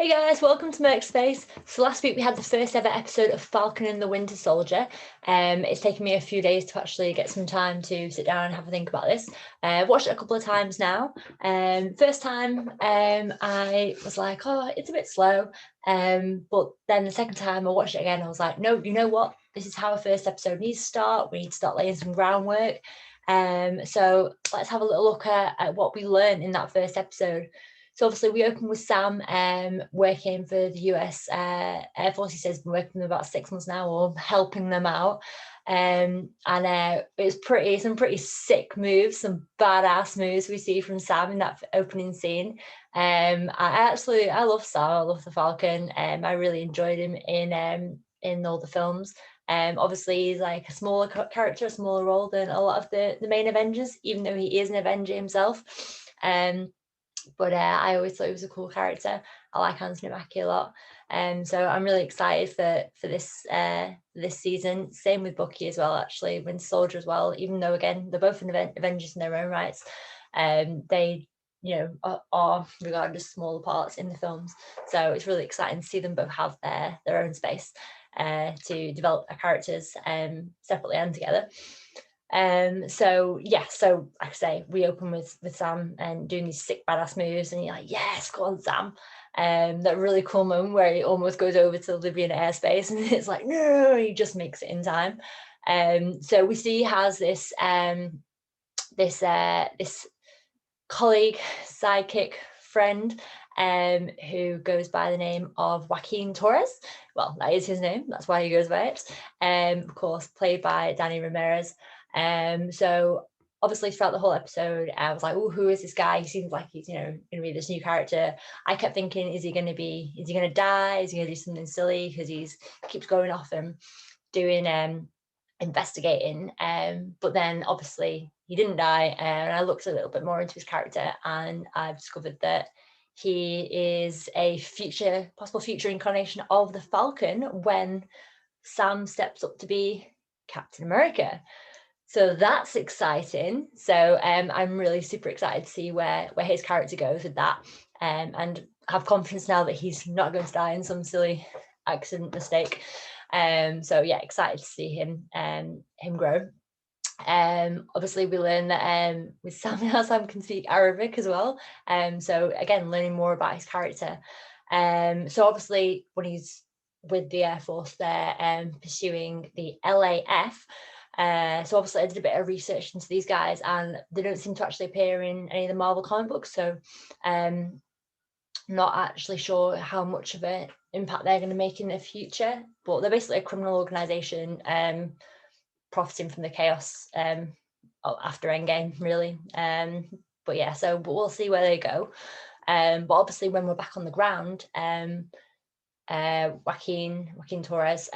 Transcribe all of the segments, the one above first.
Hey guys, welcome to Merc Space. So last week we had the first ever episode of Falcon and the Winter Soldier. It's taken me a few days to actually get some time to sit down and have a think about this. I've watched it a couple of times now. First time I was like, oh, it's a bit slow. But then the second time I watched it again, I was like, no, you know what? This is how a first episode needs to start. We need to start laying some groundwork. So let's have a little look at what we learned in that first episode. So obviously we opened with Sam working for the US Air Force. He says he's been working for them about 6 months now, or helping them out. And it was some pretty sick moves, some badass moves we see from Sam in that opening scene. I love Sam. I love the Falcon. I really enjoyed him in all the films. Obviously he's like a smaller character, a smaller role than a lot of the main Avengers, even though he is an Avenger himself. But I always thought he was a cool character. I like Anthony Mackie a lot. So I'm really excited for this season. Same with Bucky as well, actually, Winter Soldier as well, even though, again, they're both Avengers in their own rights. They, are regarded as smaller parts in the films. So it's really exciting to see them both have their own space to develop their characters separately and together. So like I say, we open with Sam and doing these sick badass moves, and you're like, yes, go on, Sam. That really cool moment where he almost goes over to Libyan airspace, and it's like, no, he just makes it in time. So we see he has this colleague, sidekick, friend, who goes by the name of Joaquin Torres. Well, that is his name. That's why he goes by it. Of course, played by Danny Ramirez. So obviously throughout the whole episode, I was like, oh, who is this guy? He seems like he's, going to be this new character. I kept thinking, is he going to die? Is he going to do something silly? Because keeps going off and doing investigating. But then obviously he didn't die. And I looked a little bit more into his character, and I've discovered that he is a possible future incarnation of the Falcon when Sam steps up to be Captain America. So that's exciting. So I'm really super excited to see where his character goes with that, and have confidence now that he's not going to die in some silly accident mistake. So yeah, excited to see him grow. Obviously we learn that with Sam can speak Arabic as well. So again, learning more about his character. So obviously when he's with the Air Force, they're pursuing the LAF. So obviously I did a bit of research into these guys, and they don't seem to actually appear in any of the Marvel comic books. So not actually sure how much of an impact they're going to make in the future, but they're basically a criminal organization profiting from the chaos after Endgame, really. But we'll see where they go. But obviously when we're back on the ground, Joaquin Torres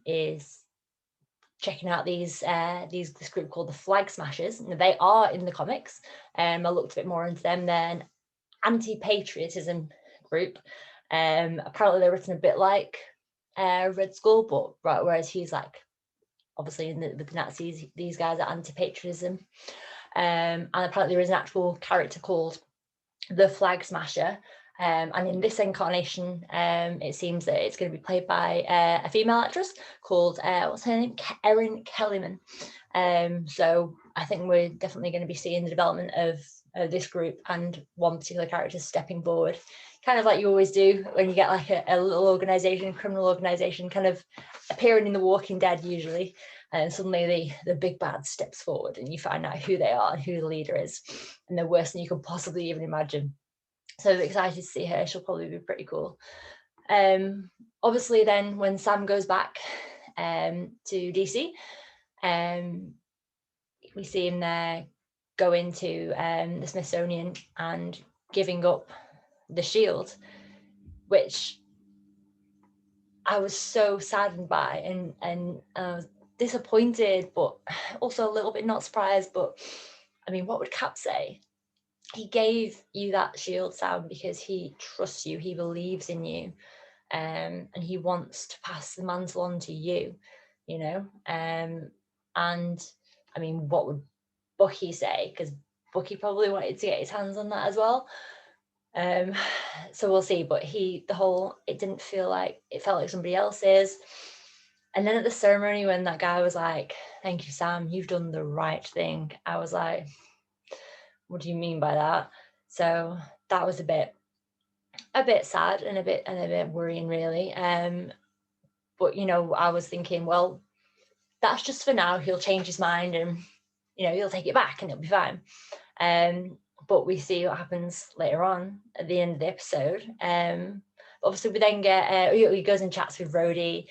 is checking out this group called the Flag Smashers. They are in the comics. I looked a bit more into them. They're an anti-patriotism group. Apparently they're written a bit like Red Skull, but whereas he's like, obviously with the Nazis, these guys are anti-patriotism. And apparently there is an actual character called the Flag Smasher. And in this incarnation, it seems that it's going to be played by a female actress called, what's her name? Erin Kellyman. So I think we're definitely going to be seeing the development of this group and one particular character stepping forward, kind of like you always do when you get like a little organization, criminal organization, kind of appearing in The Walking Dead usually, and suddenly the big bad steps forward and you find out who they are and who the leader is, and they're worse than you could possibly even imagine. So I'm excited to see her. She'll probably be pretty cool. Obviously then when Sam goes back to DC, we see him there going to the Smithsonian and giving up the shield, which I was so saddened by, and I was disappointed, but also a little bit not surprised. But I mean, what would Cap say? He gave you that shield, Sam, because he trusts you, he believes in you, and he wants to pass the mantle on to you, and I mean, what would Bucky say? Because Bucky probably wanted to get his hands on that as well. So we'll see. But it felt like somebody else's. And then at the ceremony, when that guy was like, "Thank you, Sam, you've done the right thing," I was like, "What do you mean by that?" So that was a bit sad and a bit worrying, really. But I was thinking, well, that's just for now. He'll change his mind, and he'll take it back, and it'll be fine. But we see what happens later on at the end of the episode. Obviously, we then get he goes and chats with Rhodey,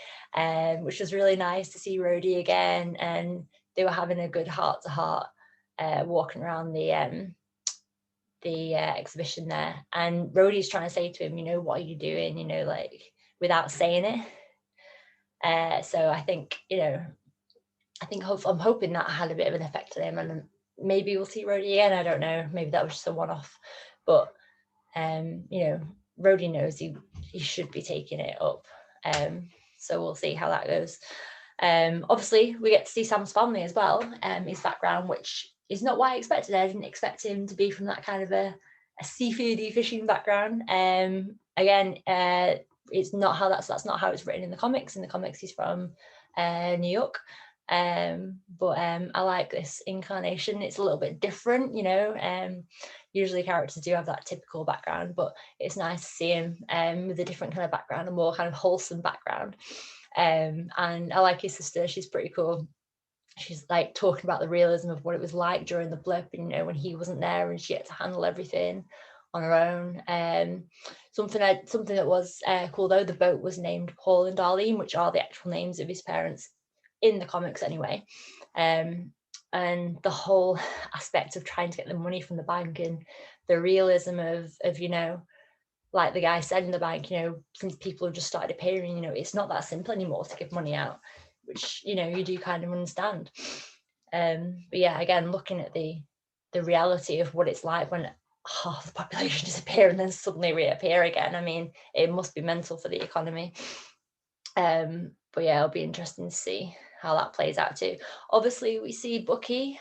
which was really nice to see Rhodey again, and they were having a good heart to heart walking around the exhibition there. And Rhodey's trying to say to him, what are you doing? Like without saying it. So I think I'm hoping that had a bit of an effect on him, and maybe we'll see Rhodey again. I don't know. Maybe that was just a one-off, but Rhodey knows he should be taking it up. So we'll see how that goes. Obviously, we get to see Sam's family as well, his background, which is not what I expected. I didn't expect him to be from that kind of a seafoody fishing background. Again, it's not how that's not how it's written in the comics. In the comics, he's from New York. But I like this incarnation. It's a little bit different, usually characters do have that typical background, but it's nice to see him with a different kind of background, a more kind of wholesome background. And I like his sister. She's pretty cool. She's like talking about the realism of what it was like during the blip, and when he wasn't there and she had to handle everything on her own. Something that was cool though, the boat was named Paul and Darlene, which are the actual names of his parents in the comics anyway. And the whole aspect of trying to get the money from the bank, and the realism of like the guy said in the bank, since people have just started appearing, it's not that simple anymore to give money out, which you do kind of understand. But yeah, again, looking at the reality of what it's like when half the population disappear and then suddenly reappear again. I mean, it must be mental for the economy. But yeah, it'll be interesting to see how that plays out too. Obviously, we see Bucky,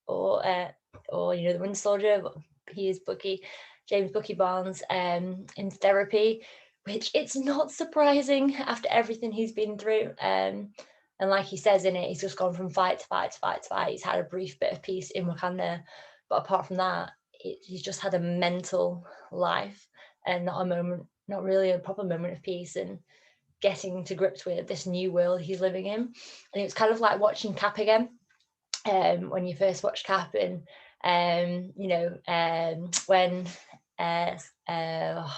or the Winter Soldier. He is Bucky, James Bucky Barnes, in therapy, which it's not surprising after everything he's been through. And like he says in it, he's just gone from fight to fight to fight to fight. He's had a brief bit of peace in Wakanda, but apart from that, he's just had a mental life and not really a proper moment of peace and getting to grips with this new world he's living in. And it's kind of like watching Cap again. When you first watch Cap, and when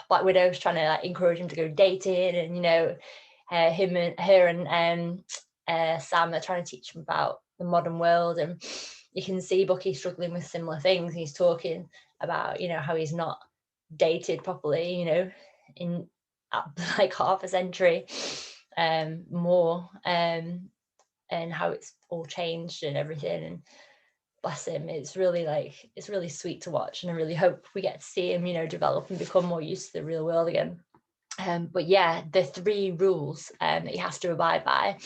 Black Widow's trying to like encourage him to go dating, and her and Sam are trying to teach him about the modern world, and you can see Bucky struggling with similar things. He's talking about how he's not dated properly, in like half a century more, and how it's all changed and everything. And bless him, it's really sweet to watch, and I really hope we get to see him develop and become more used to the real world again. But yeah, the 3 rules that he has to abide by.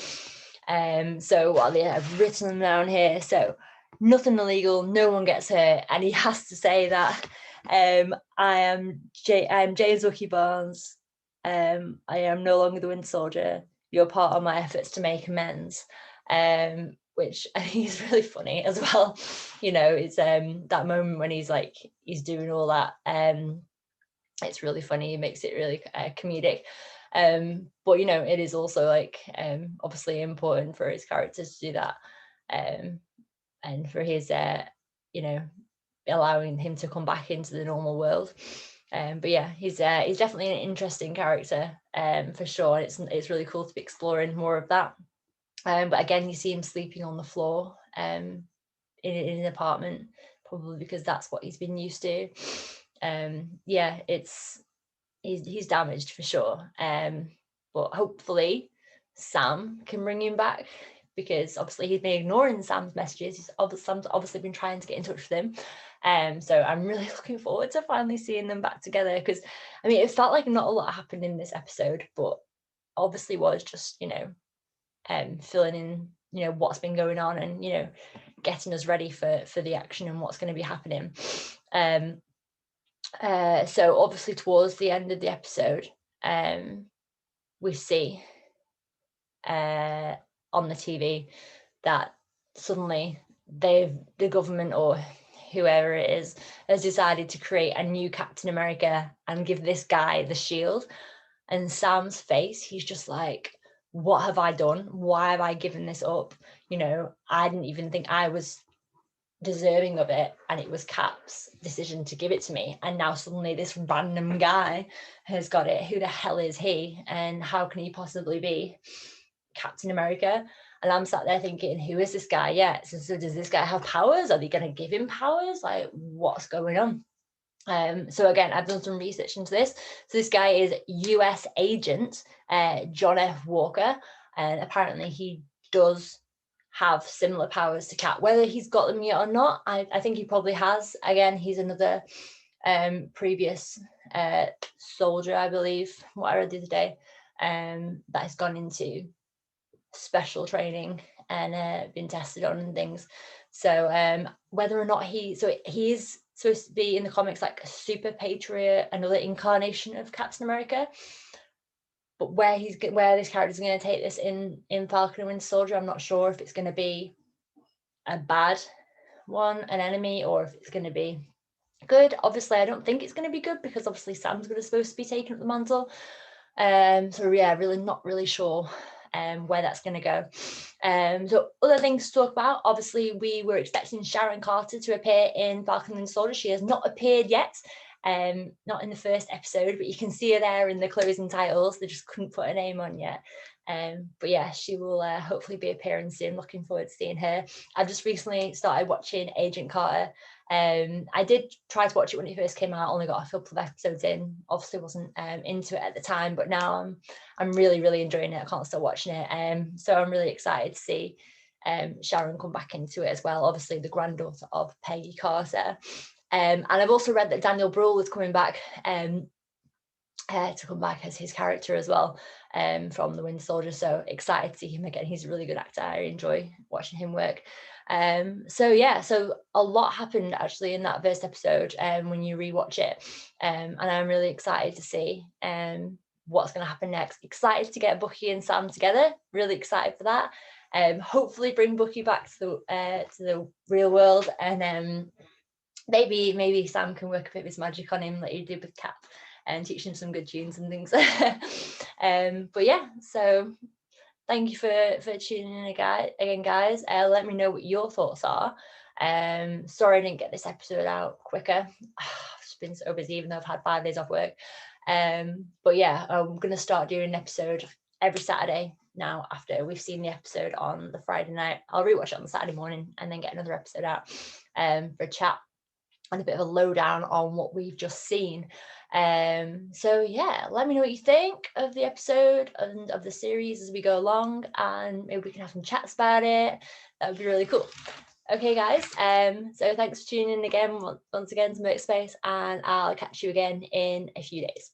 So I've written them down here. So nothing illegal, no one gets hurt, and he has to say that I am James Bucky Barnes. I am no longer the Winter Soldier. You're part of my efforts to make amends. Which I think is really funny as well. It's that moment when he's doing all that. It's really funny. It makes it really comedic. But it is also obviously important for his characters to do that, and for his allowing him to come back into the normal world. But yeah, he's definitely an interesting character, for sure. It's really cool to be exploring more of that. But again, you see him sleeping on the floor in an apartment, probably because that's what he's been used to. Yeah, he's damaged for sure. But hopefully Sam can bring him back, because obviously he's been ignoring Sam's messages. Sam's obviously been trying to get in touch with him. So I'm really looking forward to finally seeing them back together, because I mean, it felt like not a lot happened in this episode, but obviously was just filling in what's been going on, and getting us ready for the action and what's going to be happening. So obviously towards the end of the episode, we see on the TV that suddenly the government or whoever it is has decided to create a new Captain America and give this guy the shield. And Sam's face, he's just like, what have I done? Why have I given this up? You know, I didn't even think I was deserving of it, and it was Cap's decision to give it to me, and now suddenly this random guy has got it. Who the hell is he, and how can he possibly be Captain America? And I'm sat there thinking, who is this guy? Yeah, so does this guy have powers? Are they going to give him powers? Like, what's going on? So again, I've done some research into this. So this guy is US agent John F. Walker, and apparently he does have similar powers to Cap. Whether he's got them yet or not, I think he probably has. Again, he's another previous soldier, I believe, what I read the other day, that has gone into special training and been tested on and things. So whether or not he's supposed to be in the comics like a super patriot, another incarnation of Captain America. But where this character's going to take this in Falcon and Winter Soldier, I'm not sure if it's going to be a bad one, an enemy, or if it's going to be good. Obviously, I don't think it's going to be good because obviously Sam's supposed to be taking up the mantle. So yeah, really not really sure where that's going to go. So other things to talk about. Obviously, we were expecting Sharon Carter to appear in Falcon and Soldier. She has not appeared yet. Not in the first episode, but you can see her there in the closing titles. They just couldn't put a name on yet. But yeah, she will hopefully be appearing soon. Looking forward to seeing her. I've just recently started watching Agent Carter. I did try to watch it when it first came out. Only got a couple of episodes in. Obviously wasn't into it at the time, but now I'm really enjoying it. I can't stop watching it. So I'm really excited to see Sharon come back into it as well. Obviously the granddaughter of Peggy Carter. And I've also read that Daniel Bruhl is coming back to come back as his character as well from the Winter Soldier. So excited to see him again. He's a really good actor. I enjoy watching him work. So yeah, so a lot happened actually in that first episode when you rewatch it. And I'm really excited to see what's going to happen next. Excited to get Bucky and Sam together. Really excited for that. Hopefully bring Bucky back to the real world, and maybe Sam can work a bit of his magic on him like he did with Cap and teach him some good tunes and things. But yeah, so thank you for tuning in again, guys. Let me know what your thoughts are. Sorry I didn't get this episode out quicker. I've just been so busy, even though I've had 5 days off work. But yeah, I'm going to start doing an episode every Saturday now after we've seen the episode on the Friday night. I'll rewatch it on the Saturday morning and then get another episode out for a chat and a bit of a lowdown on what we've just seen. So yeah, let me know what you think of the episode and of the series as we go along, and maybe we can have some chats about it. That would be really cool. Okay, guys. So thanks for tuning in again once again to Merc Space, and I'll catch you again in a few days.